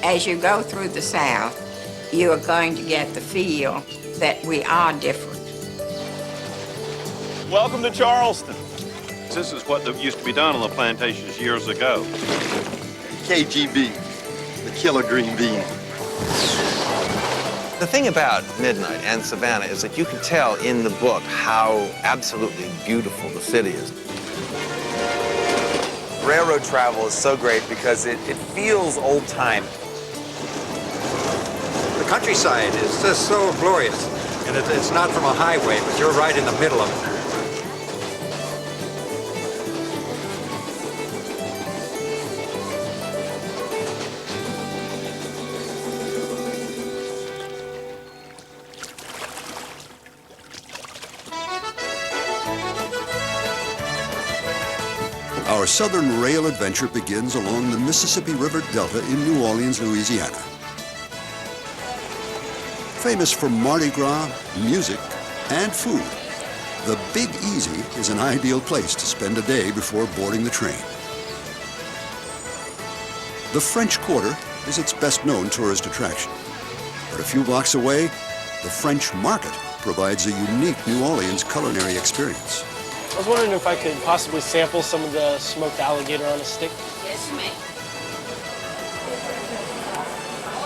As you go through the South, you are going to get the feel that we are different. Welcome to Charleston. This is what used to be done on the plantations years ago. KGB, the killer green bean. The thing about Midnight and Savannah is that you can tell in the book how absolutely beautiful the city is. Railroad travel is so great because it feels old-time. The countryside is just so glorious, and it's not from a highway, but you're right in the middle of it. Our southern rail adventure begins along the Mississippi River Delta in New Orleans, Louisiana. Famous for Mardi Gras, music, and food, the Big Easy is an ideal place to spend a day before boarding the train. The French Quarter is its best-known tourist attraction. But a few blocks away, the French Market provides a unique New Orleans culinary experience. I was wondering if I could possibly sample some of the smoked alligator on a stick. Yes, ma'am.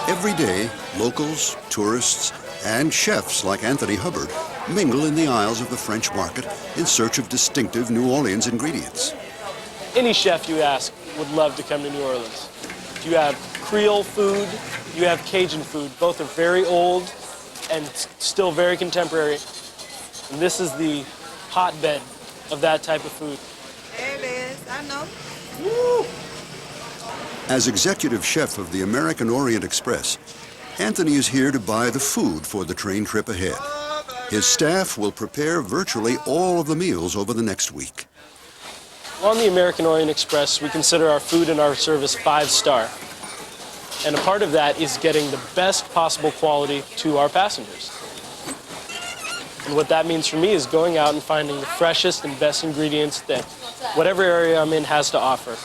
Every day, locals, tourists, and chefs like Anthony Hubbard mingle in the aisles of the French Market in search of distinctive New Orleans ingredients. Any chef you ask would love to come to New Orleans. You have Creole food, you have Cajun food. Both are very old and still very contemporary. And this is the hotbed of that type of food. There it is, I know. Woo! As executive chef of the American Orient Express, Anthony is here to buy the food for the train trip ahead. His staff will prepare virtually all of the meals over the next week. On the American Orient Express, we consider our food and our service 5-star. And a part of that is getting the best possible quality to our passengers. And what that means for me is going out and finding the freshest and best ingredients that whatever area I'm in has to offer.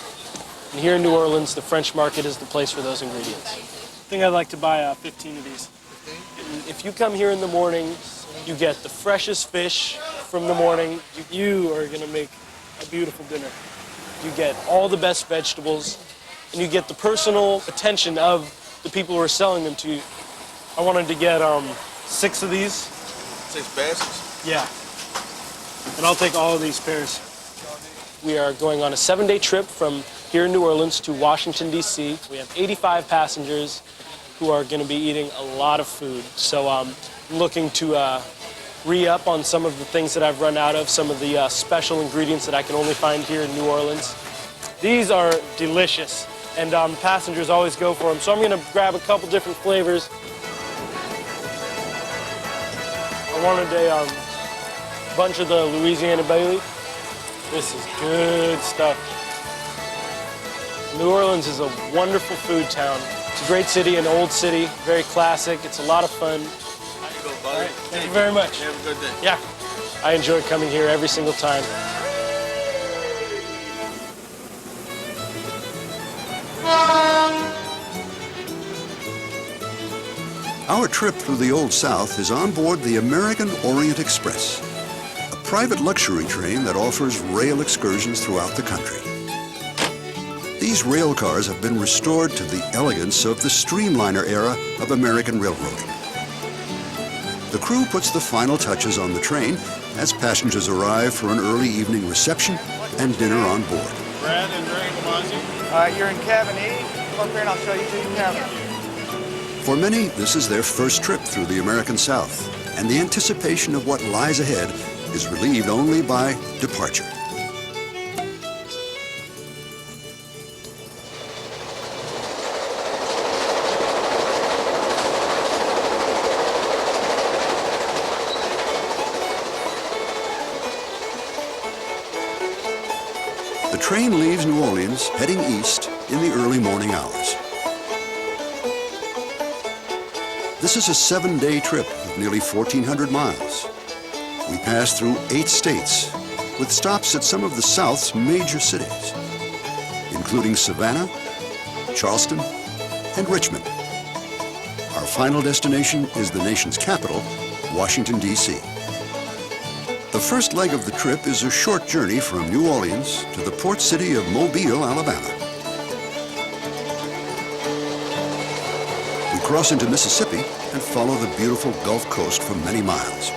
And here in New Orleans, the French Market is the place for those ingredients. I think I'd like to buy 15 of these. And if you come here in the morning, you get the freshest fish from the morning. You are going to make a beautiful dinner. You get all the best vegetables, and you get the personal attention of the people who are selling them to you. I wanted to get 6 of these. 6 baskets? Yeah. And I'll take all of these pairs. We are going on a 7-day trip from here in New Orleans to Washington, D.C. We have 85 passengers who are going to be eating a lot of food. So I'm looking to re-up on some of the things that I've run out of, some of the special ingredients that I can only find here in New Orleans. These are delicious, and passengers always go for them. So I'm going to grab a couple different flavors. I wanted a bunch of the Louisiana Bailey. This is good stuff. New Orleans is a wonderful food town. It's a great city, an old city, very classic. It's a lot of fun. How you go, buddy? Right, thank you very much. Have a good day. Yeah, I enjoy coming here every single time. Our trip through the Old South is on board the American Orient Express, a private luxury train that offers rail excursions throughout the country. These rail cars have been restored to the elegance of the streamliner era of American railroading. The crew puts the final touches on the train as passengers arrive for an early evening reception and dinner on board. Brad and Ray Namazi. All right, you're in cabin E. Come up here and I'll show you to your cabin. For many, this is their first trip through the American South, and the anticipation of what lies ahead is relieved only by departure. The train leaves New Orleans, heading east in the early morning hours. This is a 7-day trip of nearly 1,400 miles. We pass through 8 states, with stops at some of the South's major cities, including Savannah, Charleston, and Richmond. Our final destination is the nation's capital, Washington, D.C. The first leg of the trip is a short journey from New Orleans to the port city of Mobile, Alabama. We cross into Mississippi and follow the beautiful Gulf Coast for many miles.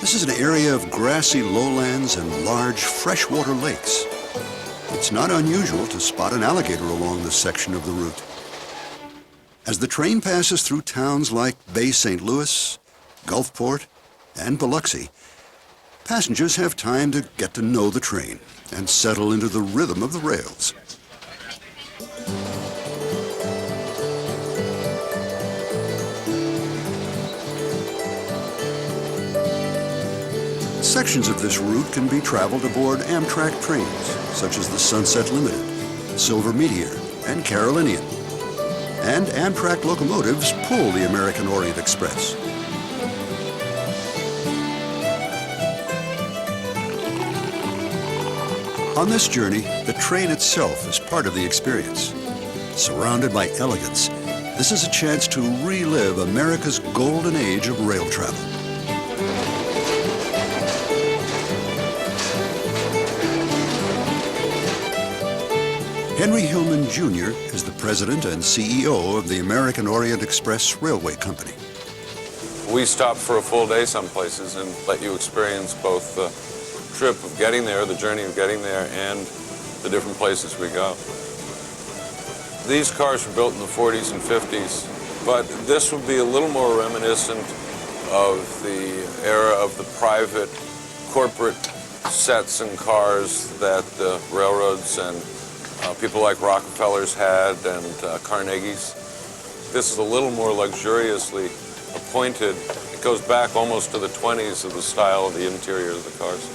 This is an area of grassy lowlands and large freshwater lakes. It's not unusual to spot an alligator along this section of the route. As the train passes through towns like Bay St. Louis, Gulfport, and Biloxi, passengers have time to get to know the train and settle into the rhythm of the rails. Sections of this route can be traveled aboard Amtrak trains, such as the Sunset Limited, Silver Meteor, and Carolinian. And Amtrak locomotives pull the American Orient Express. On this journey, the train itself is part of the experience. Surrounded by elegance, this is a chance to relive America's golden age of rail travel. Henry Hillman Jr. is the president and CEO of the American Orient Express Railway Company. We stop for a full day some places and let you experience both the trip of getting there, the journey of getting there, and the different places we go. These cars were built in the 40s and 50s, but this would be a little more reminiscent of the era of the private corporate sets and cars that the railroads and people like Rockefellers had and Carnegie's. This is a little more luxuriously appointed. It goes back almost to the 20s of the style of the interior of the cars.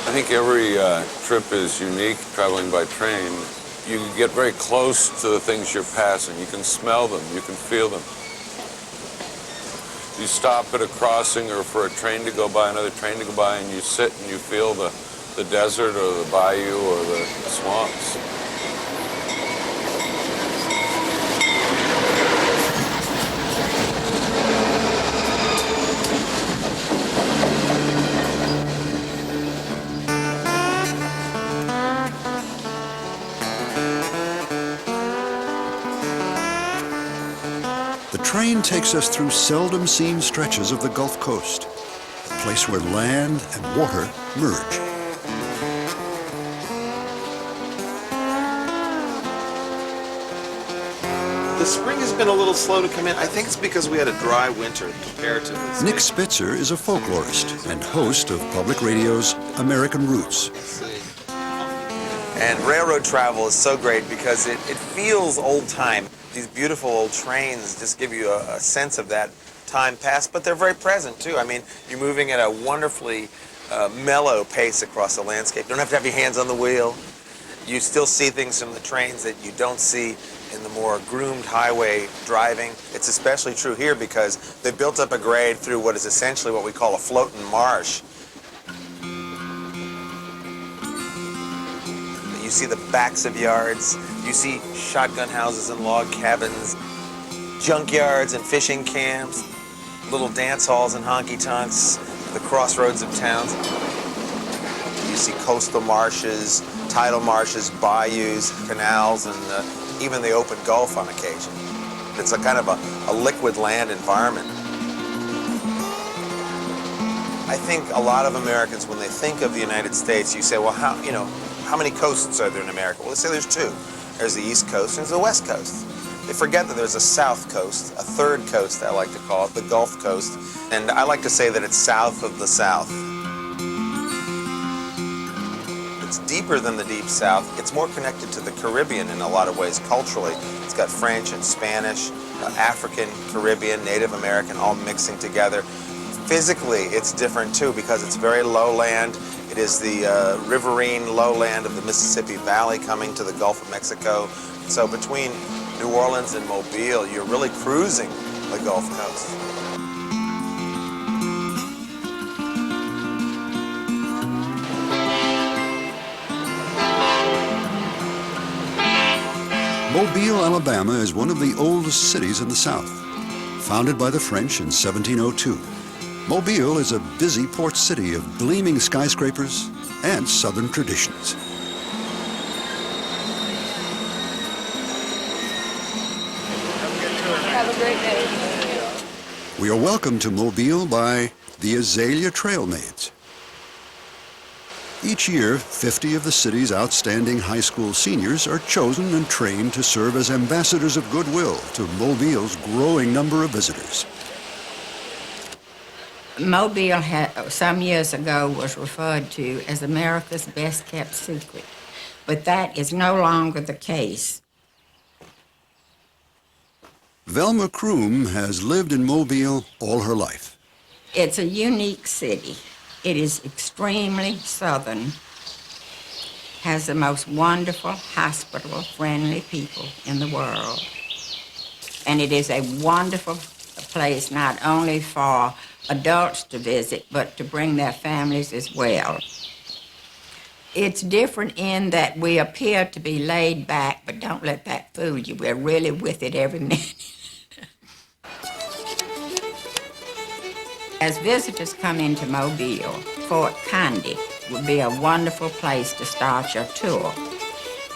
I think every trip is unique traveling by train. You get very close to the things you're passing. You can smell them, you can feel them. You stop at a crossing or for a train to go by, another train to go by, and you sit and you feel the desert or the bayou or the swamps. The train takes us through seldom-seen stretches of the Gulf Coast, a place where land and water merge. The spring has been a little slow to come in. I think it's because we had a dry winter, comparatively. Nick Spitzer is a folklorist and host of Public Radio's American Roots. And railroad travel is so great because it feels old-time. These beautiful old trains just give you a sense of that time past, but they're very present, too. I mean, you're moving at a wonderfully mellow pace across the landscape. You don't have to have your hands on the wheel. You still see things from the trains that you don't see in the more groomed highway driving. It's especially true here because they've built up a grade through what is essentially what we call a floating marsh. You see the backs of yards, you see shotgun houses and log cabins, junkyards and fishing camps, little dance halls and honky-tonks, the crossroads of towns. You see coastal marshes, tidal marshes, bayous, canals, and even the open Gulf on occasion. It's a kind of a liquid land environment. I think a lot of Americans, when they think of the United States, you say, well, how many coasts are there in America? Well, let's say there's two. There's the East Coast and there's the West Coast. They forget that there's a South Coast, a third coast, I like to call it, the Gulf Coast. And I like to say that it's south of the South. It's deeper than the Deep South. It's more connected to the Caribbean in a lot of ways culturally. It's got French and Spanish, African, Caribbean, Native American, all mixing together. Physically, it's different too because it's very lowland. It is the riverine lowland of the Mississippi Valley coming to the Gulf of Mexico. So between New Orleans and Mobile, you're really cruising the Gulf Coast. Mobile, Alabama is one of the oldest cities in the South. Founded by the French in 1702, Mobile is a busy port city of gleaming skyscrapers and Southern traditions. Have a great day. We are welcomed to Mobile by the Azalea Trail Maids. Each year, 50 of the city's outstanding high school seniors are chosen and trained to serve as ambassadors of goodwill to Mobile's growing number of visitors. Mobile, some years ago, was referred to as America's best-kept secret, but that is no longer the case. Velma Kroom has lived in Mobile all her life. It's a unique city. It is extremely southern, has the most wonderful, hospitable, friendly people in the world. And it is a wonderful place not only for adults to visit, but to bring their families as well. It's different in that we appear to be laid back, but don't let that fool you. We're really with it every minute. As visitors come into Mobile, Fort Condé would be a wonderful place to start your tour.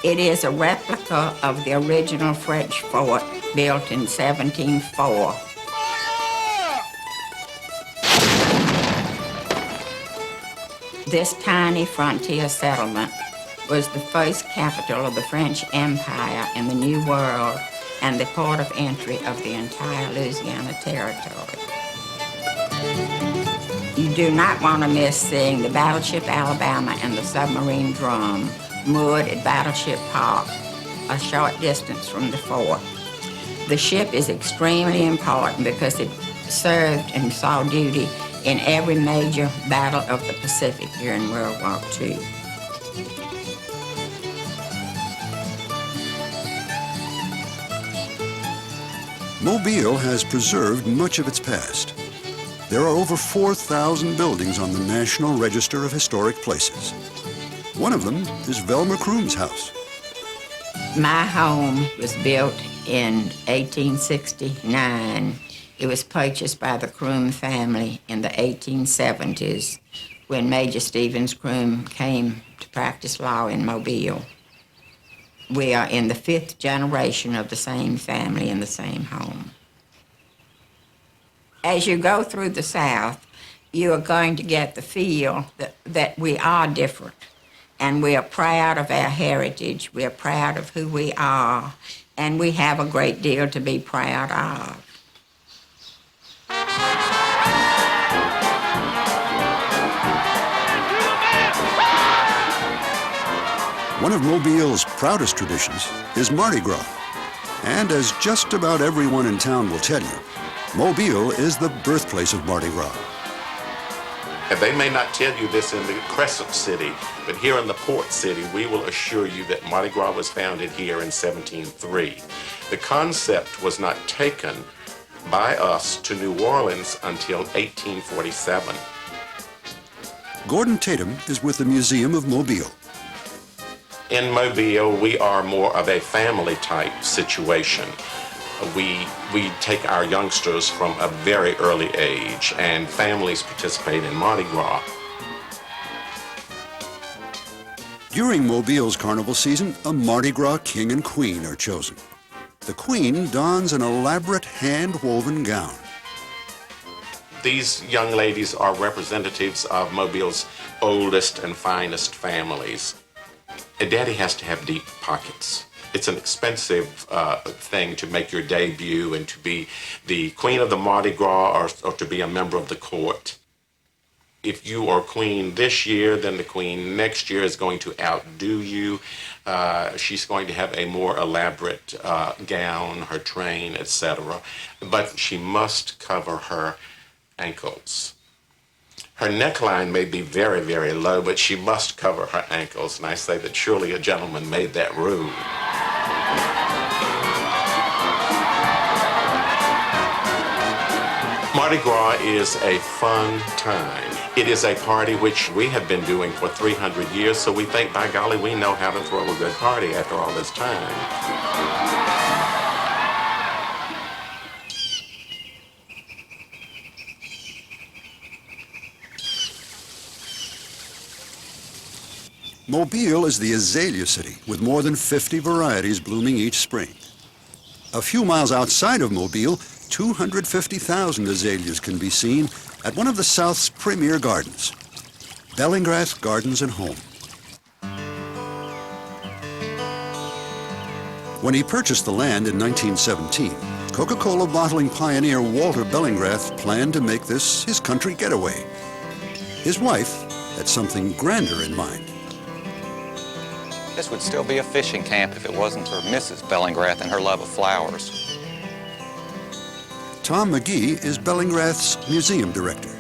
It is a replica of the original French fort built in 1704. This tiny frontier settlement was the first capital of the French Empire in the New World and the port of entry of the entire Louisiana Territory. You do not want to miss seeing the Battleship, Alabama, and the submarine drum moored at Battleship Park, a short distance from the fort. The ship is extremely important because it served and saw duty in every major battle of the Pacific during World War II. Mobile has preserved much of its past. There are over 4,000 buildings on the National Register of Historic Places. One of them is Velma Kroom's house. My home was built in 1869. It was purchased by the Kroom family in the 1870s when Major Stevens Kroom came to practice law in Mobile. We are in the 5th generation of the same family in the same home. As you go through the South, you are going to get the feel that we are different, and we are proud of our heritage, we are proud of who we are, and we have a great deal to be proud of. One of Mobile's proudest traditions is Mardi Gras. And as just about everyone in town will tell you, Mobile is the birthplace of Mardi Gras. And they may not tell you this in the Crescent City, but here in the Port City, we will assure you that Mardi Gras was founded here in 1703. The concept was not taken by us to New Orleans until 1847. Gordon Tatum is with the Museum of Mobile. In Mobile, we are more of a family-type situation. We take our youngsters from a very early age, and families participate in Mardi Gras. During Mobile's carnival season, a Mardi Gras king and queen are chosen. The queen dons an elaborate hand-woven gown. These young ladies are representatives of Mobile's oldest and finest families. A daddy has to have deep pockets. It's an expensive thing to make your debut and to be the queen of the Mardi Gras or to be a member of the court. If you are queen this year, then the queen next year is going to outdo you. She's going to have a more elaborate gown, her train, etc. But she must cover her ankles. Her neckline may be very, very low, but she must cover her ankles. And I say that surely a gentleman made that rule. Mardi Gras is a fun time. It is a party which we have been doing for 300 years, so we think, by golly, we know how to throw a good party after all this time. Mobile is the Azalea city, with more than 50 varieties blooming each spring. A few miles outside of Mobile, 250,000 azaleas can be seen at one of the South's premier gardens, Bellingrath Gardens and Home. When he purchased the land in 1917, Coca-Cola bottling pioneer Walter Bellingrath planned to make this his country getaway. His wife had something grander in mind. This would still be a fishing camp if it wasn't for Mrs. Bellingrath and her love of flowers. Tom McGee is Bellingrath's museum director.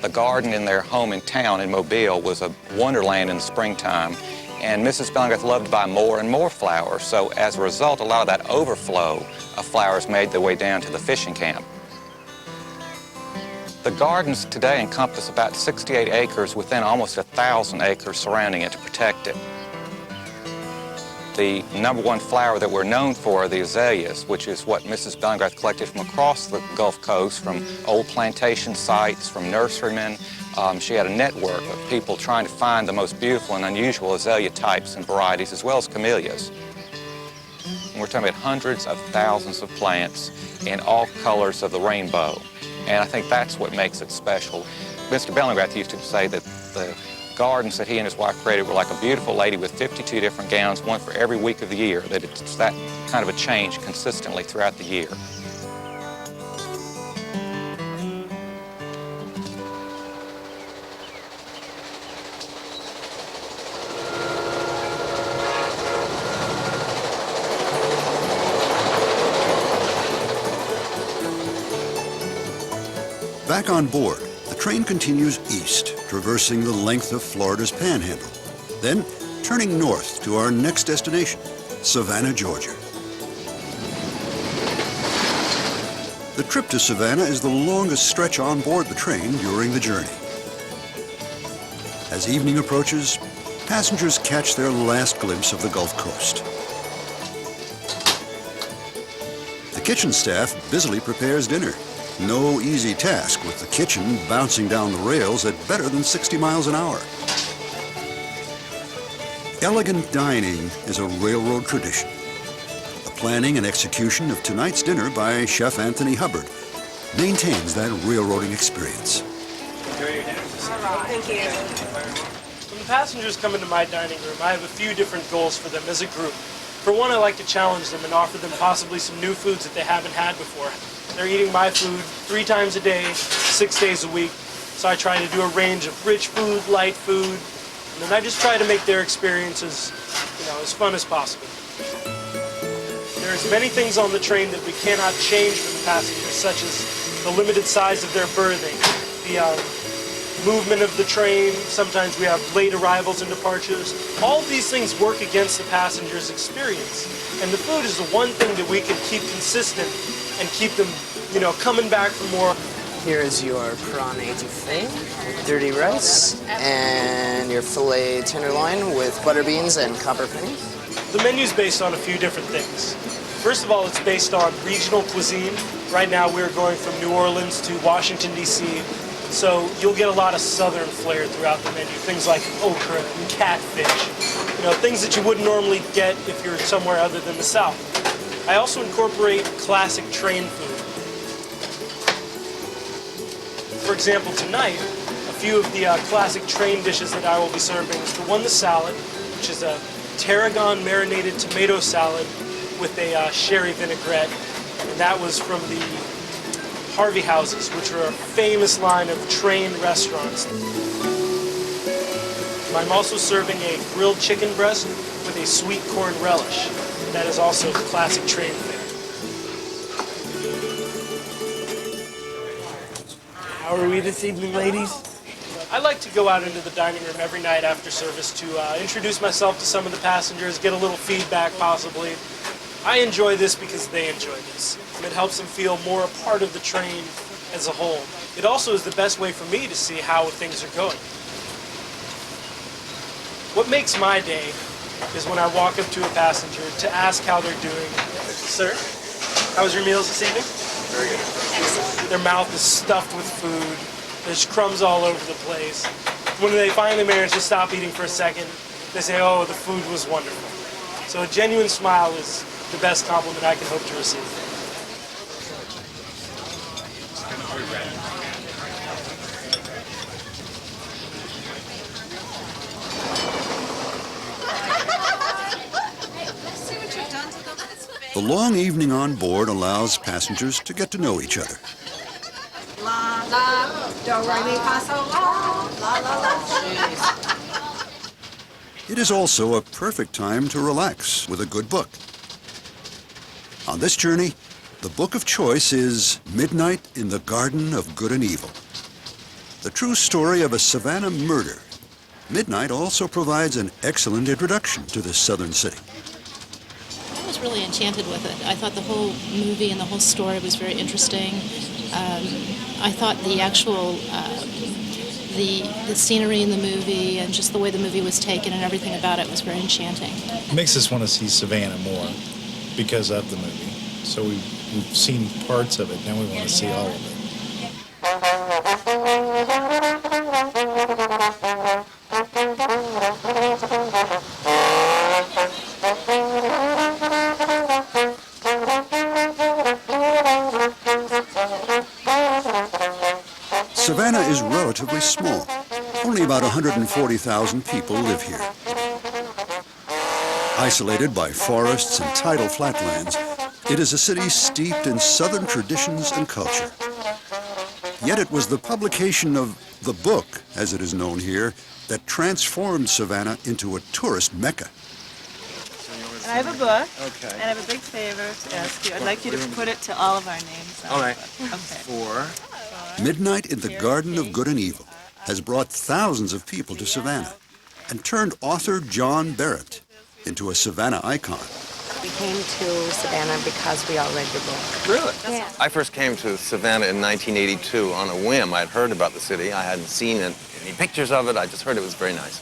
The garden in their home in town in Mobile was a wonderland in the springtime, and Mrs. Bellingrath loved to buy more and more flowers, so as a result, a lot of that overflow of flowers made their way down to the fishing camp. The gardens today encompass about 68 acres within almost 1,000 acres surrounding it to protect it. The number one flower that we're known for are the azaleas, which is what Mrs. Bellingrath collected from across the Gulf Coast, from old plantation sites, from nurserymen. She had a network of people trying to find the most beautiful and unusual azalea types and varieties, as well as camellias. And we're talking about hundreds of thousands of plants in all colors of the rainbow. And I think that's what makes it special. Mr. Bellingrath used to say that the gardens that he and his wife created were like a beautiful lady with 52 different gowns, one for every week of the year, that it's that kind of a change consistently throughout the year. Back on board, the train continues east, traversing the length of Florida's Panhandle, then turning north to our next destination, Savannah, Georgia. The trip to Savannah is the longest stretch on board the train during the journey. As evening approaches, passengers catch their last glimpse of the Gulf Coast. The kitchen staff busily prepares dinner. No easy task with the kitchen bouncing down the rails at better than 60 miles an hour. Elegant dining is a railroad tradition. The planning and execution of tonight's dinner by Chef Anthony Hubbard maintains that railroading experience. Enjoy your dinner. Thank you. When the passengers come into my dining room, I have a few different goals for them as a group. For one, I like to challenge them and offer them possibly some new foods that they haven't had before. They're eating my food 3 times a day, 6 days a week, so I try to do a range of rich food, light food, and then I just try to make their experiences, as fun as possible. There's many things on the train that we cannot change for the passengers, such as the limited size of their berthing, the movement of the train. Sometimes we have late arrivals and departures. All of these things work against the passenger's experience, and the food is the one thing that we can keep consistent and keep them, coming back for more. Here is your prawn etouffee with dirty rice and your filet tenderloin with butter beans and copper pennies. The menu's based on a few different things. First of all, it's based on regional cuisine. Right now we're going from New Orleans to Washington, D.C., so you'll get a lot of southern flair throughout the menu. Things like okra and catfish, things that you wouldn't normally get if you're somewhere other than the South. I also incorporate classic train food. For example, tonight, a few of the classic train dishes that I will be serving is the salad, which is a tarragon marinated tomato salad with a sherry vinaigrette, and that was from the Harvey Houses, which are a famous line of train restaurants. I'm also serving a grilled chicken breast with a sweet corn relish. That is also classic train fare. How are we this evening, ladies? I like to go out into the dining room every night after service to introduce myself to some of the passengers, get a little feedback possibly. I enjoy this because they enjoy this, and it helps them feel more a part of the train as a whole. It also is the best way for me to see how things are going. What makes my day is when I walk up to a passenger to ask how they're doing. Sir, how was your meals this evening? Very good. Excellent. Their mouth is stuffed with food. There's crumbs all over the place. When they finally manage to stop eating for a second, they say, oh, the food was wonderful. So a genuine smile is the best compliment I can hope to receive. The long evening on board allows passengers to get to know each other. La la, do re mi fa sol la, la la la. It is also a perfect time to relax with a good book. On this journey, the book of choice is Midnight in the Garden of Good and Evil. The true story of a Savannah murder. Midnight also provides an excellent introduction to this southern city. I was really enchanted with it. I thought the whole movie and the whole story was very interesting. I thought the actual the scenery in the movie and just the way the movie was taken and everything about it was very enchanting. It makes us want to see Savannah more because of the movie. So we've seen parts of it, now we want to see all of it. Savannah is relatively small. Only about 140,000 people live here. Isolated by forests and tidal flatlands, it is a city steeped in southern traditions and culture. Yet it was the publication of the book, as it is known here, that transformed Savannah into a tourist mecca. I have a book, Okay. and I have a big favor to ask you. I'd like you to put it to all of our names. All right. Okay. 4. Midnight in the Garden of Good and Evil has brought thousands of people to Savannah and turned author John Barrett into a Savannah icon. We came to Savannah because we all read your book. Really? Yeah. I first came to Savannah in 1982 on a whim. I'd heard about the city. I hadn't seen any pictures of it. I just heard it was very nice.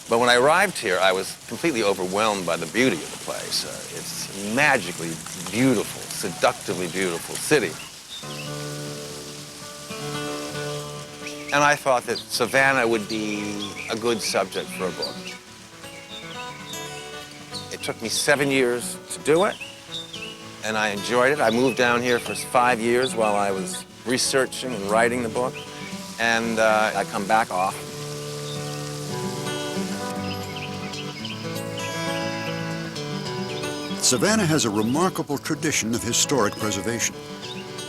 But when I arrived here, I was completely overwhelmed by the beauty of the place. It's a magically beautiful, seductively beautiful city. And I thought that Savannah would be a good subject for a book. It took me 7 years to do it, and I enjoyed it. I moved down here for 5 years while I was researching and writing the book, and I come back often. Savannah has a remarkable tradition of historic preservation.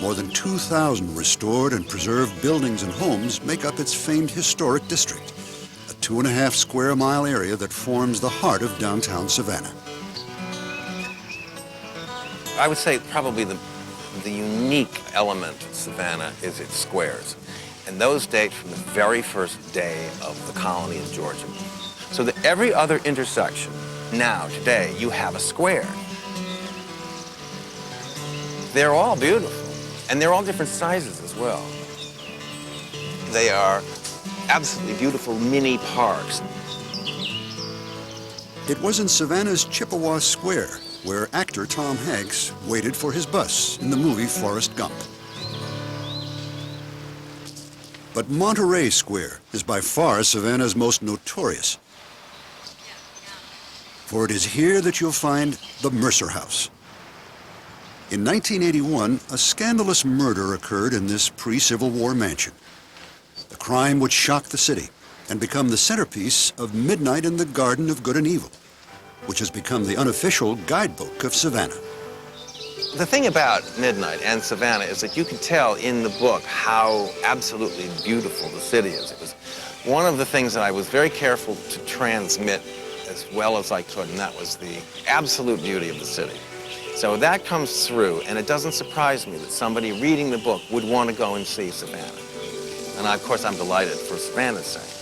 More than 2,000 restored and preserved buildings and homes make up its famed historic district, a 2.5 square mile area that forms the heart of downtown Savannah. I would say probably the unique element of Savannah is its squares. And those date from the very first day of the colony of Georgia. So that every other intersection now, today, you have a square. They're all beautiful, and they're all different sizes as well. They are absolutely beautiful mini parks. It was in Savannah's Chippewa Square where actor Tom Hanks waited for his bus in the movie Forrest Gump. But Monterey Square is by far Savannah's most notorious. For it is here that you'll find the Mercer House. In 1981, a scandalous murder occurred in this pre-Civil War mansion. The crime would shock the city and become the centerpiece of Midnight in the Garden of Good and Evil, which has become the unofficial guidebook of Savannah. The thing about Midnight and Savannah is that you can tell in the book how absolutely beautiful the city is. It was one of the things that I was very careful to transmit as well as I could, and that was the absolute beauty of the city. So that comes through, and it doesn't surprise me that somebody reading the book would want to go and see Savannah. And of course, I'm delighted for Savannah's sake.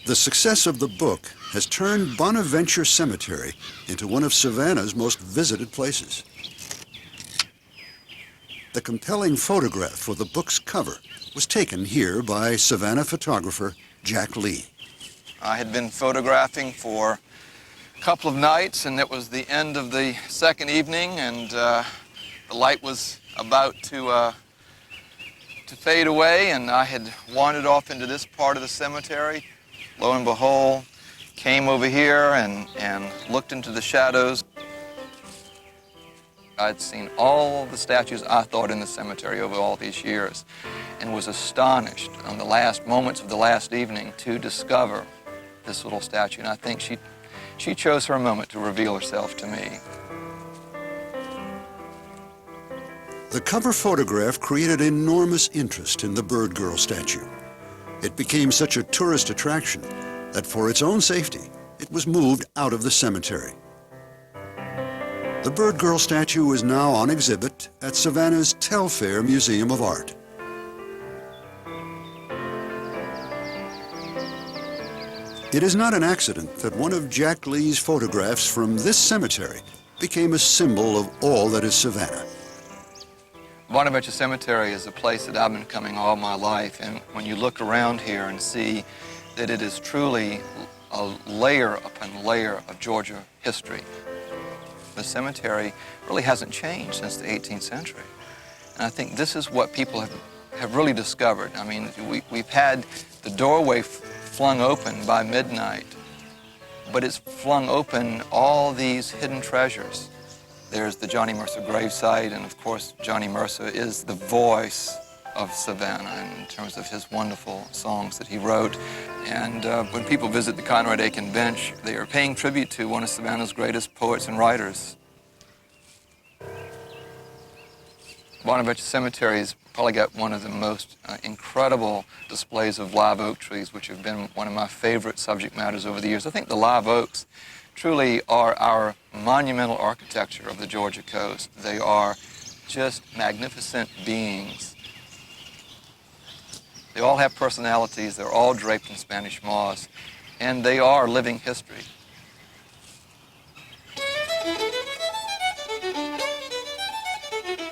The success of the book has turned Bonaventure Cemetery into one of Savannah's most visited places. The compelling photograph for the book's cover was taken here by Savannah photographer Jack Lee. I had been photographing for a couple of nights, and it was the end of the second evening, and the light was about to fade away, and I had wandered off into this part of the cemetery. Lo and behold, came over here and looked into the shadows. I'd seen all the statues I thought in the cemetery over all these years and was astonished on the last moments of the last evening to discover this little statue. And I think she chose her moment to reveal herself to me. The cover photograph created enormous interest in the Bird Girl statue. It became such a tourist attraction that for its own safety, it was moved out of the cemetery. The Bird Girl statue is now on exhibit at Savannah's Telfair Museum of Art. It is not an accident that one of Jack Lee's photographs from this cemetery became a symbol of all that is Savannah. Bonaventure Cemetery is a place that I've been coming all my life, and when you look around here and see that it is truly a layer upon layer of Georgia history. The cemetery really hasn't changed since the 18th century. And I think this is what people have really discovered. I mean, we've had the doorway flung open by midnight, but it's flung open all these hidden treasures. There's the Johnny Mercer gravesite, and of course, Johnny Mercer is the voice of Savannah in terms of his wonderful songs that he wrote. And when people visit the Conrad Aiken bench, they are paying tribute to one of Savannah's greatest poets and writers. Bonaventure Cemetery has probably got one of the most incredible displays of live oak trees, which have been one of my favorite subject matters over the years. I think the live oaks truly are our monumental architecture of the Georgia coast. They are just magnificent beings. They all have personalities, they're all draped in Spanish moss, and they are living history.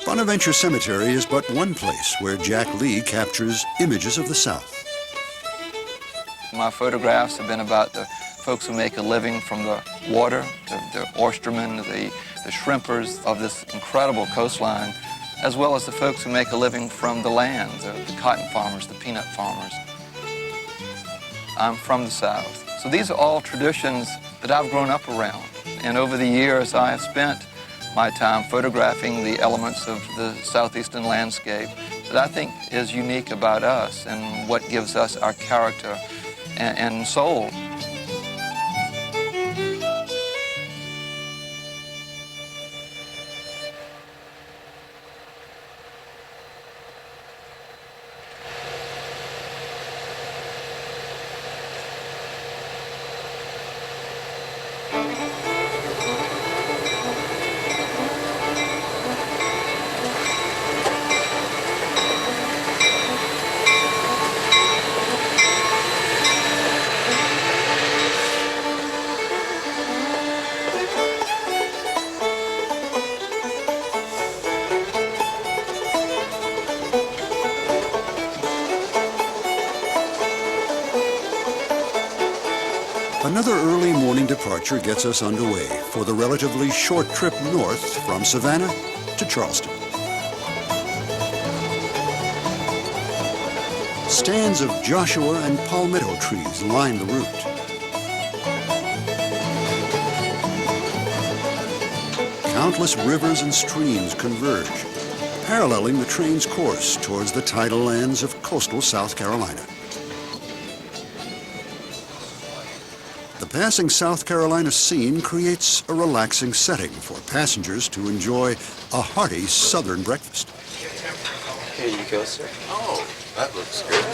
Bonaventure Cemetery is but one place where Jack Lee captures images of the South. My photographs have been about the folks who make a living from the water, the oystermen, the shrimpers of this incredible coastline, as well as the folks who make a living from the land, the cotton farmers, the peanut farmers. I'm from the South. So these are all traditions that I've grown up around. And over the years, I have spent my time photographing the elements of the southeastern landscape that I think is unique about us and what gives us our character and soul. Another early morning departure gets us underway for the relatively short trip north from Savannah to Charleston. Stands of Joshua and palmetto trees line the route. Countless rivers and streams converge, paralleling the train's course towards the tidal lands of coastal South Carolina. The passing South Carolina scene creates a relaxing setting for passengers to enjoy a hearty Southern breakfast. Here you go, sir. Oh, that looks good.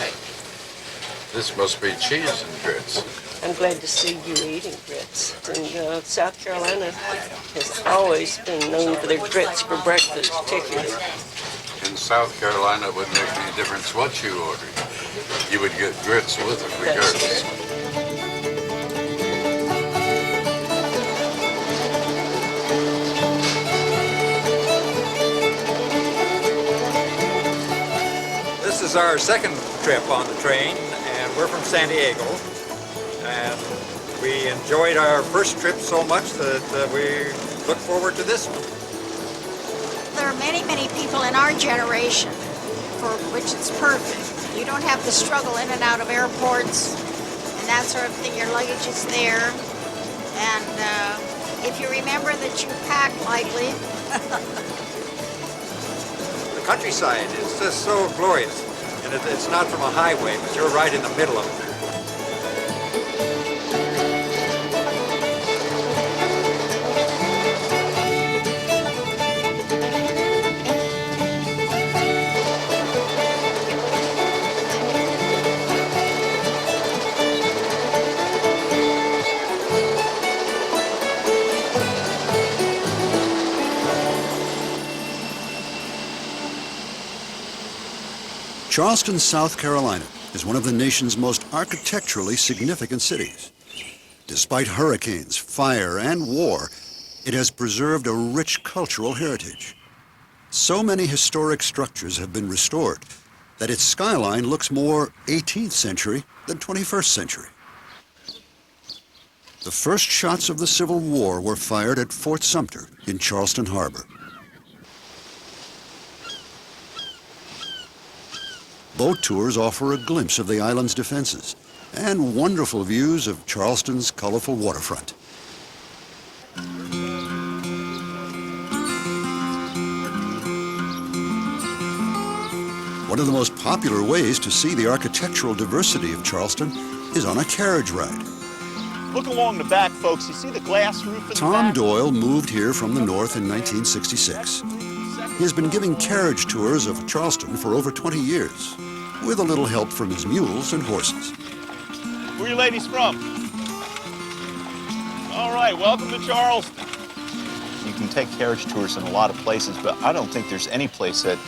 This must be cheese and grits. I'm glad to see you eating grits. And South Carolina has always been known for their grits for breakfast, particularly. In South Carolina, it wouldn't make any difference what you ordered. You would get grits with it regardless. is our second trip on the train, and we're from San Diego. And we enjoyed our first trip so much that we look forward to this one. There are many, many people in our generation for which it's perfect. You don't have to struggle in and out of airports and that sort of thing. Your luggage is there. And if you remember that you pack lightly. The countryside is just so glorious. And it's not from a highway, but you're right in the middle of it. Charleston, South Carolina is one of the nation's most architecturally significant cities. Despite hurricanes, fire, and war, it has preserved a rich cultural heritage. So many historic structures have been restored that its skyline looks more 18th century than 21st century. The first shots of the Civil War were fired at Fort Sumter in Charleston Harbor. Boat tours offer a glimpse of the island's defenses and wonderful views of Charleston's colorful waterfront. One of the most popular ways to see the architectural diversity of Charleston is on a carriage ride. Look along the back, folks. You see the glass roof in the Tom back? Doyle moved here from the north in 1966. He has been giving carriage tours of Charleston for over 20 years, with a little help from his mules and horses. Where are you ladies from? All right, welcome to Charleston. You can take carriage tours in a lot of places, but I don't think there's any place that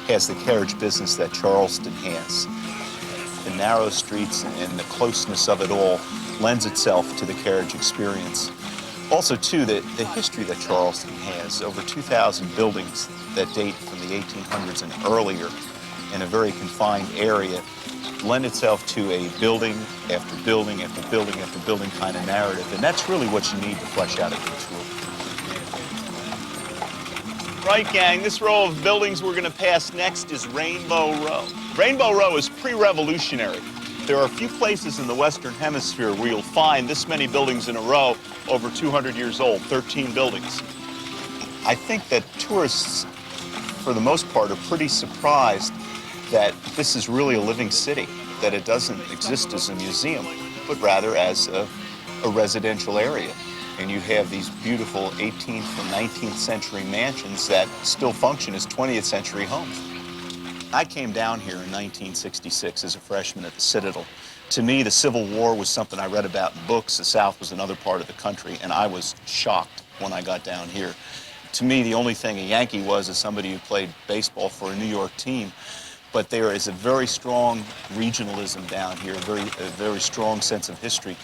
has the carriage business that Charleston has. The narrow streets and the closeness of it all lends itself to the carriage experience. Also, too, the history that Charleston has, over 2,000 buildings that date from the 1800s and earlier in a very confined area, lend itself to a building after building after building after building kind of narrative. And that's really what you need to flesh out a good tour. Right, gang, this row of buildings we're going to pass next is Rainbow Row. Rainbow Row is pre-revolutionary. There are a few places in the Western Hemisphere where you'll find this many buildings in a row over 200 years old, 13 buildings. I think that tourists, for the most part, are pretty surprised that this is really a living city, that it doesn't exist as a museum, but rather as a residential area. And you have these beautiful 18th and 19th century mansions that still function as 20th century homes. I came down here in 1966 as a freshman at the Citadel. To me, the Civil War was something I read about in books. The South was another part of the country, and I was shocked when I got down here. To me, the only thing a Yankee was is somebody who played baseball for a New York team. But there is a very strong regionalism down here, a very strong sense of history.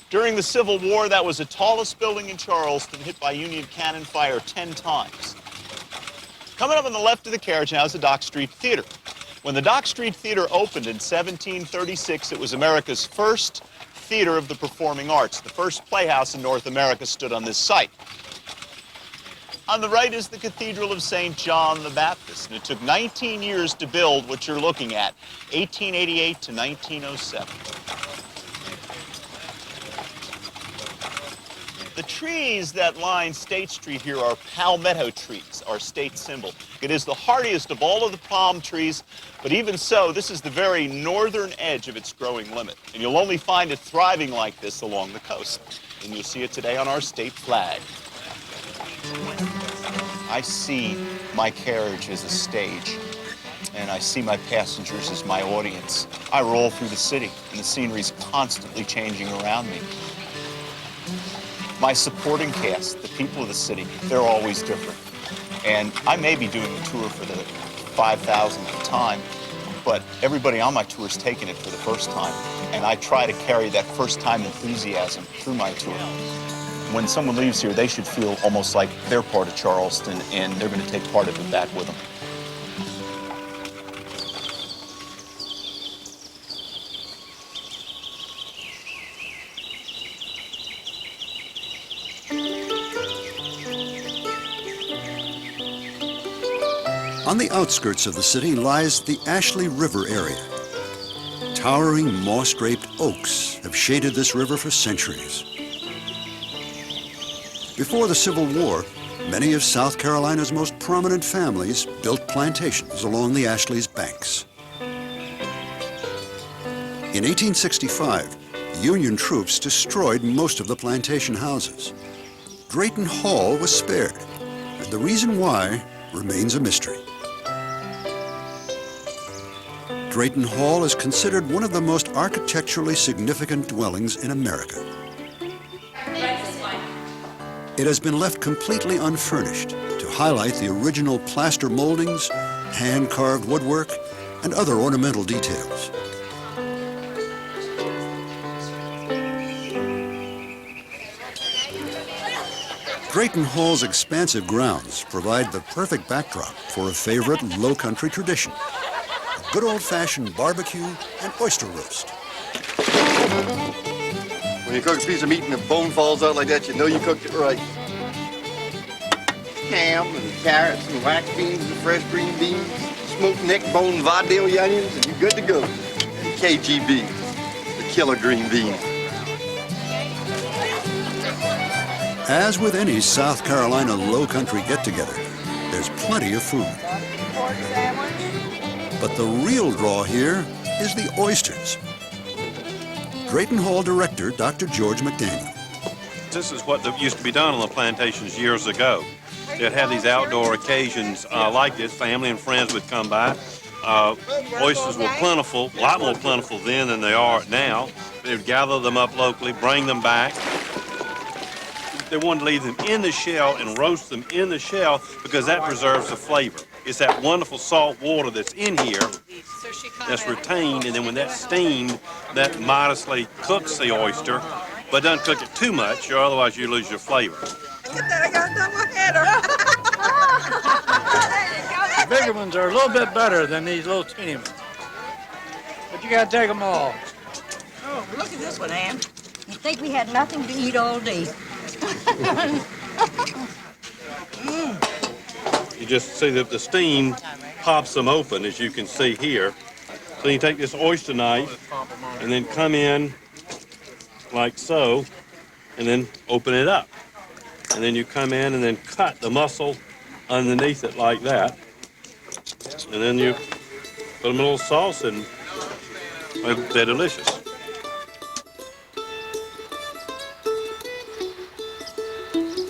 During the Civil War, that was the tallest building in Charleston, hit by Union cannon fire 10 times. Coming up on the left of the carriage now is the Dock Street Theater. When the Dock Street Theater opened in 1736, it was America's first theater of the performing arts. The first playhouse in North America stood on this site. On the right is the Cathedral of St. John the Baptist, and it took 19 years to build what you're looking at, 1888 to 1907. The trees that line State Street here are palmetto trees, our state symbol. It is the hardiest of all of the palm trees, but even so, this is the very northern edge of its growing limit. And you'll only find it thriving like this along the coast. And you'll see it today on our state flag. I see my carriage as a stage, and I see my passengers as my audience. I roll through the city, and the scenery's constantly changing around me. My supporting cast, the people of the city, they're always different. And I may be doing the tour for the 5,000th time, but everybody on my tour is taking it for the first time. And I try to carry that first-time enthusiasm through my tour. When someone leaves here, they should feel almost like they're part of Charleston, and they're going to take part of it back with them. On the outskirts of the city lies the Ashley River area. Towering moss-draped oaks have shaded this river for centuries. Before the Civil War, many of South Carolina's most prominent families built plantations along the Ashley's banks. In 1865, Union troops destroyed most of the plantation houses. Drayton Hall was spared, and the reason why remains a mystery. Drayton Hall is considered one of the most architecturally significant dwellings in America. It has been left completely unfurnished to highlight the original plaster moldings, hand-carved woodwork, and other ornamental details. Drayton Hall's expansive grounds provide the perfect backdrop for a favorite low-country tradition, a good old-fashioned barbecue and oyster roast. When you cook a piece of meat and the bone falls out like that, you know you cooked it right. Ham and carrots and wax beans and fresh green beans, smoked neck bone Vidalia onions, and you're good to go. And KGB, the killer green bean. As with any South Carolina low-country get-together, there's plenty of food. But the real draw here is the oysters. Drayton Hall director, Dr. George McDaniel. This is what used to be done on the plantations years ago. They'd have these outdoor occasions like this. Family and friends would come by. Oysters were plentiful, a lot more plentiful then than they are now. They would gather them up locally, bring them back. They wanted to leave them in the shell and roast them in the shell because that preserves the flavor. It's that wonderful salt water that's in here that's retained, and then when that's steamed, that modestly cooks the oyster, but doesn't cook it too much, or otherwise you lose your flavor. The bigger ones are a little bit better than these little skinny ones, but you gotta take them all. Oh, look at this one, Ann. You think we had nothing to eat all day? You just see that the steam pops them open, as you can see here. So you take this oyster knife and then come in like so, and then open it up. And then you come in and then cut the muscle underneath it like that. And then you put them in a little sauce, and they're delicious.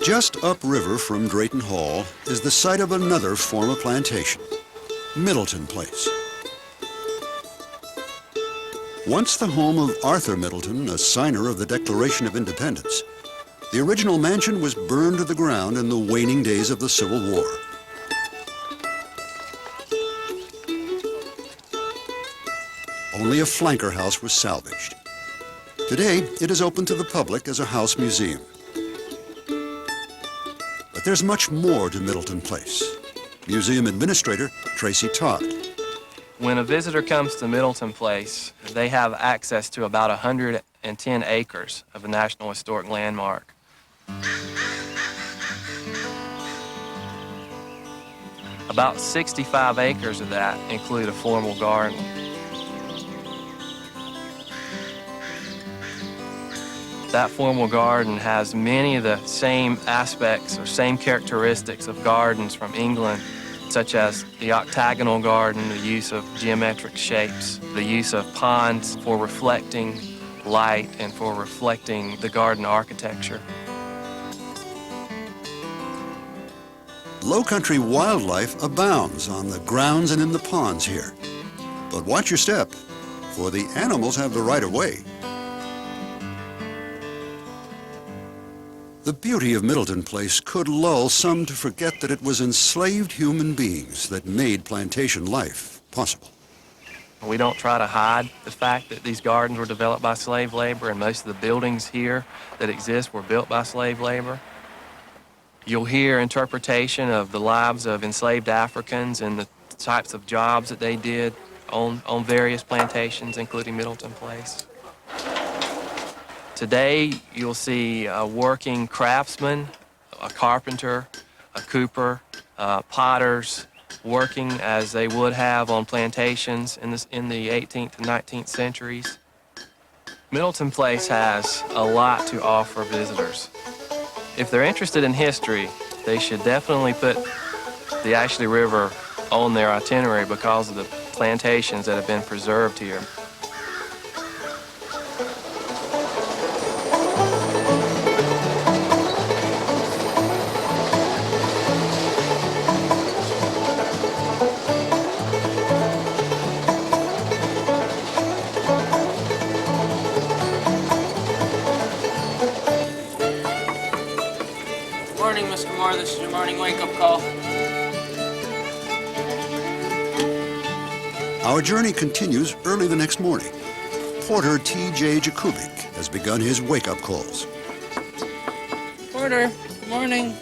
Just upriver from Drayton Hall is the site of another former plantation, Middleton Place. Once the home of Arthur Middleton, a signer of the Declaration of Independence, the original mansion was burned to the ground in the waning days of the Civil War. Only a flanker house was salvaged. Today, it is open to the public as a house museum. But there's much more to Middleton Place. Museum Administrator Tracy Todd. When a visitor comes to Middleton Place, they have access to about 110 acres of a National Historic Landmark. About 65 acres of that include a formal garden. That formal garden has many of the same aspects or same characteristics of gardens from England, such as the octagonal garden, the use of geometric shapes, the use of ponds for reflecting light and for reflecting the garden architecture. Low-country wildlife abounds on the grounds and in the ponds here. But watch your step, for the animals have the right of way. The beauty of Middleton Place could lull some to forget that it was enslaved human beings that made plantation life possible. We don't try to hide the fact that these gardens were developed by slave labor, and most of the buildings here that exist were built by slave labor. You'll hear interpretation of the lives of enslaved Africans and the types of jobs that they did on various plantations, including Middleton Place. Today, you'll see a working craftsman, a carpenter, a cooper, potters, working as they would have on plantations in the 18th and 19th centuries. Middleton Place has a lot to offer visitors. If they're interested in history, they should definitely put the Ashley River on their itinerary because of the plantations that have been preserved here. Morning, Mr. Moore. This is your morning wake-up call. Our journey continues early the next morning. Porter T.J. Jakubik has begun his wake-up calls. Porter, good morning.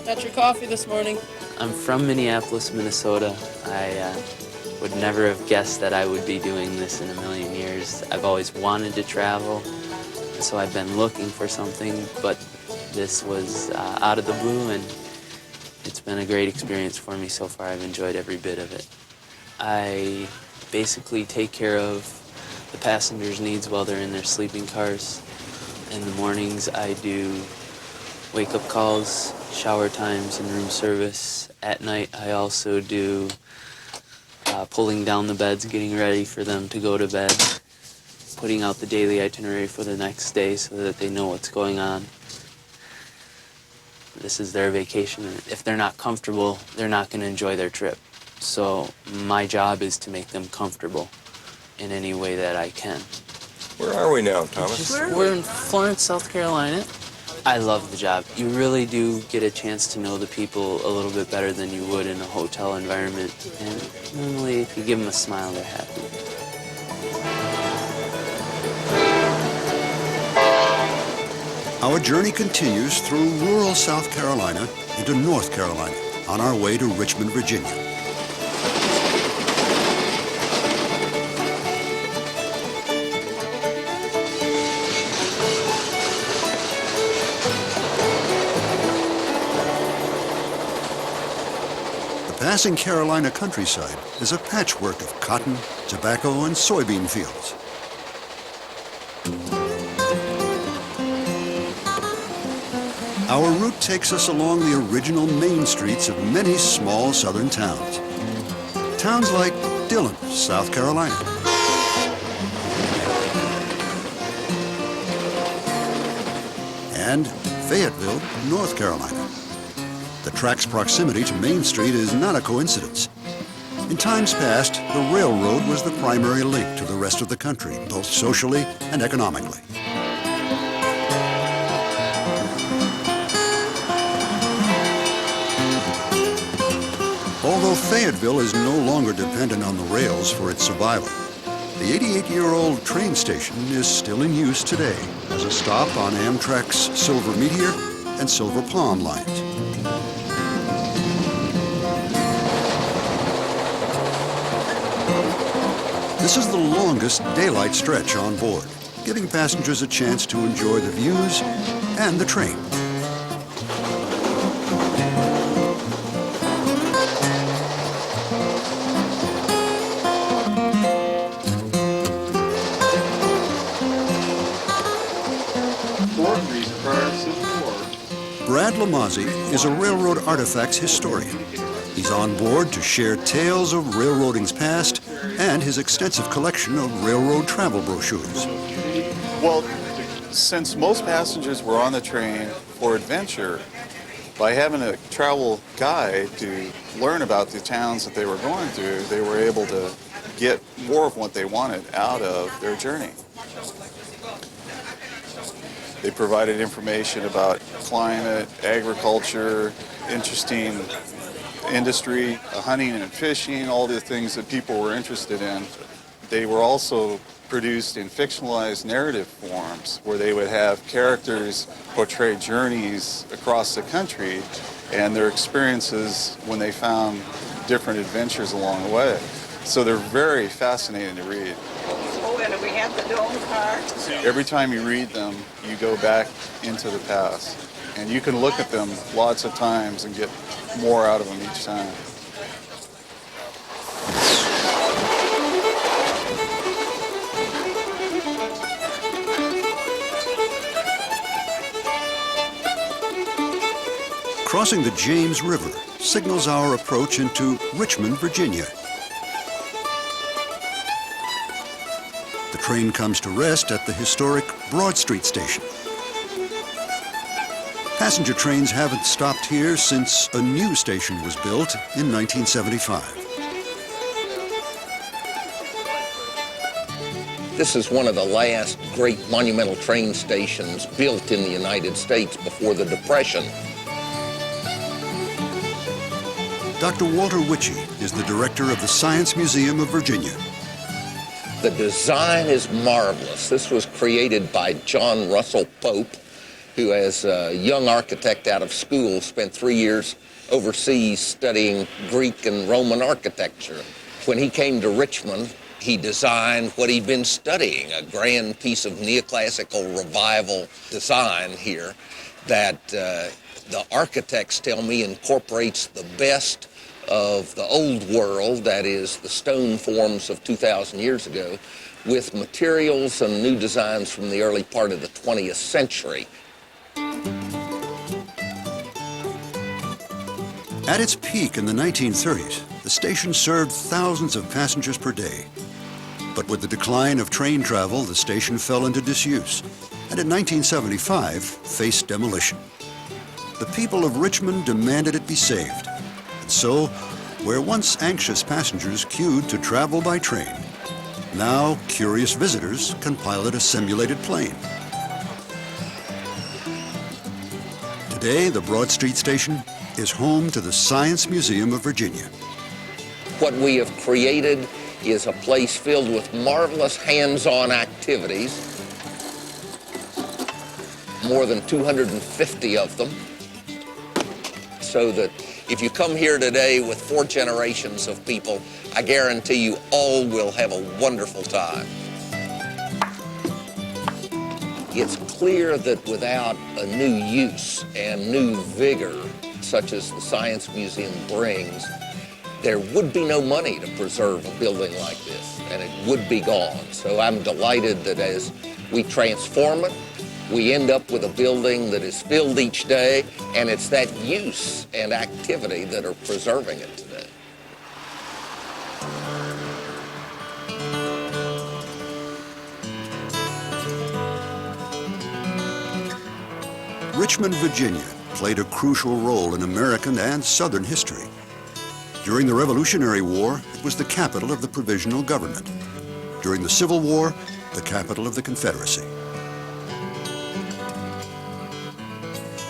Got your coffee this morning. I'm from Minneapolis, Minnesota. I would never have guessed that I would be doing this in a million years. I've always wanted to travel, and so I've been looking for something, but this was out of the blue, and it's been a great experience for me so far. I've enjoyed every bit of it. I basically take care of the passengers' needs while they're in their sleeping cars. In the mornings, I do wake-up calls, shower times, and room service. At night, I also do pulling down the beds, getting ready for them to go to bed, putting out the daily itinerary for the next day so that they know what's going on. This is their vacation, and if they're not comfortable, they're not going to enjoy their trip. So my job is to make them comfortable in any way that I can. Where are we now, Thomas? We're in Florence, South Carolina. I love the job. You really do get a chance to know the people a little bit better than you would in a hotel environment. And normally, if you give them a smile, they're happy. Our journey continues through rural South Carolina into North Carolina on our way to Richmond, Virginia. The passing Carolina countryside is a patchwork of cotton, tobacco, and soybean fields. Our route takes us along the original main streets of many small southern towns. Towns like Dillon, South Carolina. And Fayetteville, North Carolina. The track's proximity to Main Street is not a coincidence. In times past, the railroad was the primary link to the rest of the country, both socially and economically. Although Fayetteville is no longer dependent on the rails for its survival, the 88-year-old train station is still in use today as a stop on Amtrak's Silver Meteor and Silver Palm lines. This is the longest daylight stretch on board, giving passengers a chance to enjoy the views and the train. Brad Lamazzi is a railroad artifacts historian. He's on board to share tales of railroading's past and his extensive collection of railroad travel brochures. Well, since most passengers were on the train for adventure, by having a travel guide to learn about the towns that they were going through, they were able to get more of what they wanted out of their journey. They provided information about climate, agriculture, interesting industry, hunting and fishing, all the things that people were interested in. They were also produced in fictionalized narrative forms where they would have characters portray journeys across the country and their experiences when they found different adventures along the way. So they're very fascinating to read. Oh, and we have the dome car. Every time you read them, you go back into the past. And you can look at them lots of times and get more out of them each time. Crossing the James River signals our approach into Richmond, Virginia. The train comes to rest at the historic Broad Street station. Passenger trains haven't stopped here since a new station was built in 1975. This is one of the last great monumental train stations built in the United States before the Depression. Dr. Walter Witchey is the director of the Science Museum of Virginia. The design is marvelous. This was created by John Russell Pope, who as a young architect out of school spent 3 years overseas studying Greek and Roman architecture. When he came to Richmond, he designed what he'd been studying, a grand piece of neoclassical revival design here that the architects tell me incorporates the best of the old world, that is the stone forms of 2,000 years ago, with materials and new designs from the early part of the 20th century. At its peak in the 1930s, the station served thousands of passengers per day. But with the decline of train travel, the station fell into disuse, and in 1975 faced demolition. The people of Richmond demanded it be saved. And so, where once anxious passengers queued to travel by train, now curious visitors can pilot a simulated plane. Today, the Broad Street station is home to the Science Museum of Virginia. What we have created is a place filled with marvelous hands-on activities, more than 250 of them, so that if you come here today with 4 generations of people, I guarantee you all will have a wonderful time. It's clear that without a new use and new vigor, such as the Science Museum brings, there would be no money to preserve a building like this, and it would be gone. So I'm delighted that as we transform it, we end up with a building that is filled each day, and it's that use and activity that are preserving it today. Richmond, Virginia played a crucial role in American and Southern history. During the Revolutionary War, it was the capital of the provisional government. During the Civil War, the capital of the Confederacy.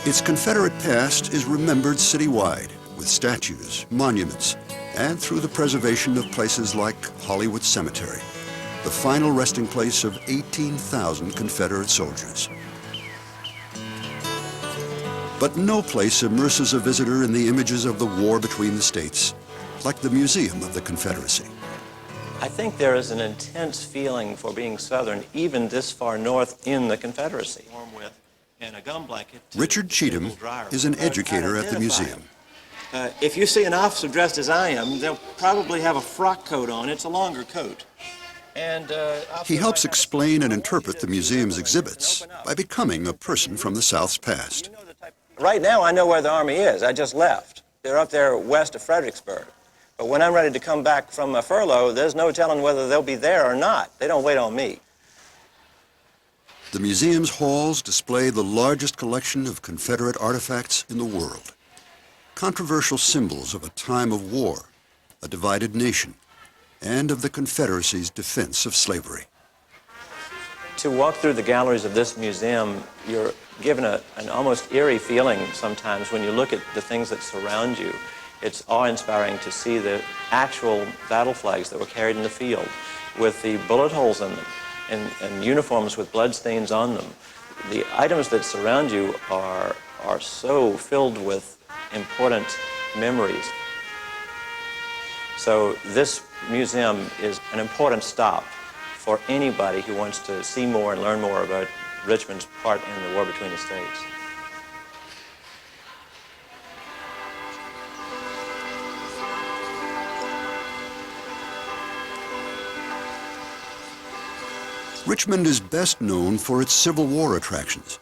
Its Confederate past is remembered citywide with statues, monuments, and through the preservation of places like Hollywood Cemetery, the final resting place of 18,000 Confederate soldiers. But no place immerses a visitor in the images of the war between the states, like the Museum of the Confederacy. I think there is an intense feeling for being Southern, even this far north in the Confederacy. And a gum blanket. Richard Cheatham is an educator at the museum. If you see an officer dressed as I am, they'll probably have a frock coat on. It's a longer coat. And he helps explain and interpret the museum's exhibits by becoming a person from the South's past. Right now, I know where the Army is. I just left. They're up there west of Fredericksburg. But when I'm ready to come back from a furlough, there's no telling whether they'll be there or not. They don't wait on me. The museum's halls display the largest collection of Confederate artifacts in the world. Controversial symbols of a time of war, a divided nation, and of the Confederacy's defense of slavery. To walk through the galleries of this museum, you're given an almost eerie feeling sometimes when you look at the things that surround you. It's awe-inspiring to see the actual battle flags that were carried in the field with the bullet holes in them and uniforms with bloodstains on them. The items that surround you are so filled with important memories. So this museum is an important stop for anybody who wants to see more and learn more about Richmond's part in the war between the states. Richmond is best known for its Civil War attractions,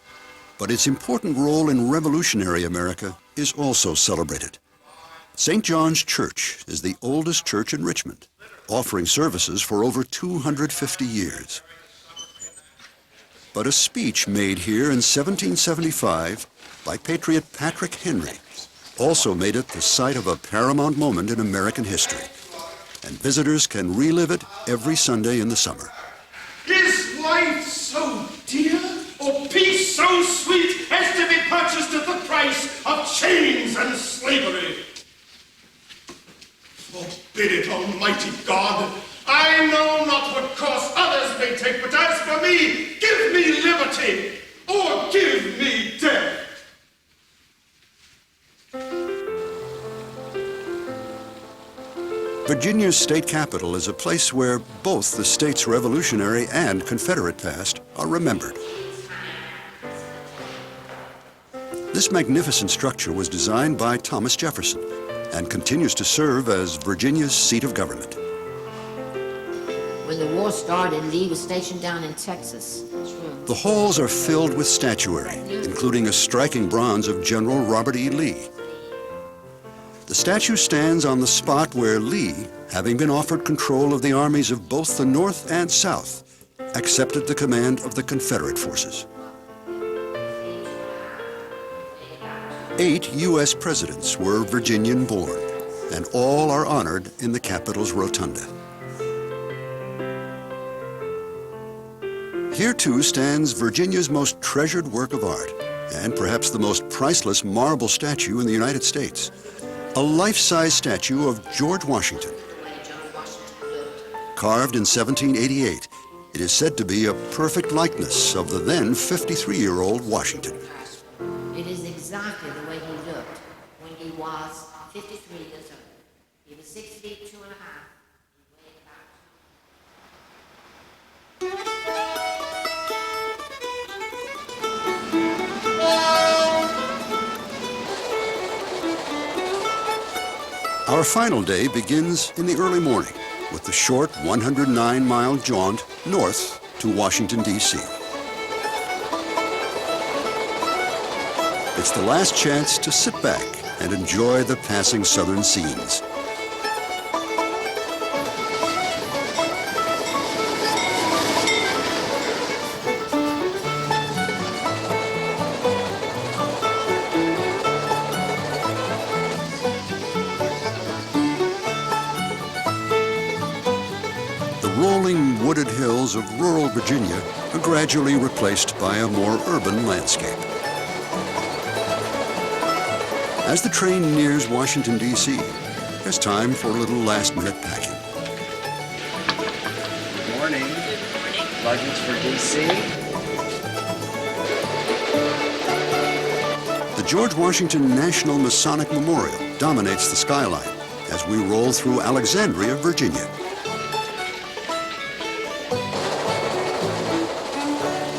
but its important role in revolutionary America is also celebrated. St. John's Church is the oldest church in Richmond, offering services for over 250 years. But a speech made here in 1775 by Patriot Patrick Henry also made it the site of a paramount moment in American history, and visitors can relive it every Sunday in the summer. Is life so dear, or peace so sweet as to be purchased at the price of chains and slavery? Forbid it, Almighty God. I know not what course others may take, but as for me, give me liberty, or give me death. Virginia's state capital is a place where both the state's Revolutionary and Confederate past are remembered. This magnificent structure was designed by Thomas Jefferson and continues to serve as Virginia's seat of government. When the war started, Lee was stationed down in Texas. The halls are filled with statuary, including a striking bronze of General Robert E. Lee. The statue stands on the spot where Lee, having been offered control of the armies of both the North and South, accepted the command of the Confederate forces. 8 U.S. presidents were Virginian born, and all are honored in the Capitol's rotunda. Here too stands Virginia's most treasured work of art, and perhaps the most priceless marble statue in the United States. A life-size statue of George Washington. Carved in 1788, it is said to be a perfect likeness of the then 53-year-old Washington. It is exactly the way he looked when he was 53 years old. He was 6 feet 2 1/2. Our final day begins in the early morning with the short 109-mile jaunt north to Washington, D.C. It's the last chance to sit back and enjoy the passing southern scenes. Rolling wooded hills of rural Virginia are gradually replaced by a more urban landscape. As the train nears Washington, D.C., there's time for a little last-minute packing. Good morning. Luggage for D.C. The George Washington National Masonic Memorial dominates the skyline as we roll through Alexandria, Virginia.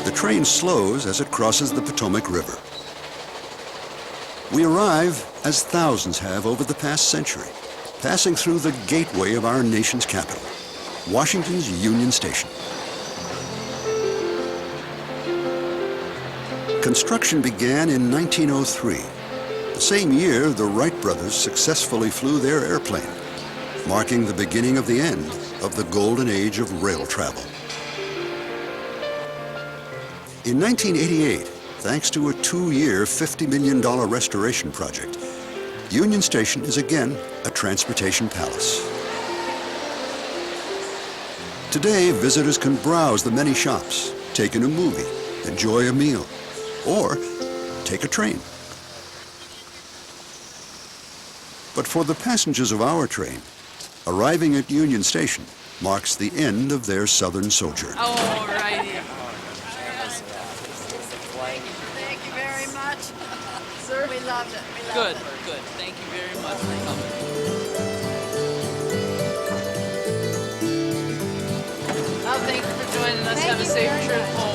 The train slows as it crosses the Potomac River. We arrive, as thousands have over the past century, passing through the gateway of our nation's capital, Washington's Union Station. Construction began in 1903, the same year the Wright brothers successfully flew their airplane, marking the beginning of the end of the golden age of rail travel. In 1988, thanks to a 2-year, $50 million restoration project, Union Station is again a transportation palace. Today, visitors can browse the many shops, take in a movie, enjoy a meal, or take a train. But for the passengers of our train, arriving at Union Station marks the end of their southern sojourn. All righty. Thank you very much. Sir, we loved it. Good. Thank you very much for coming. Well, thank you for joining us. Have a safe trip home.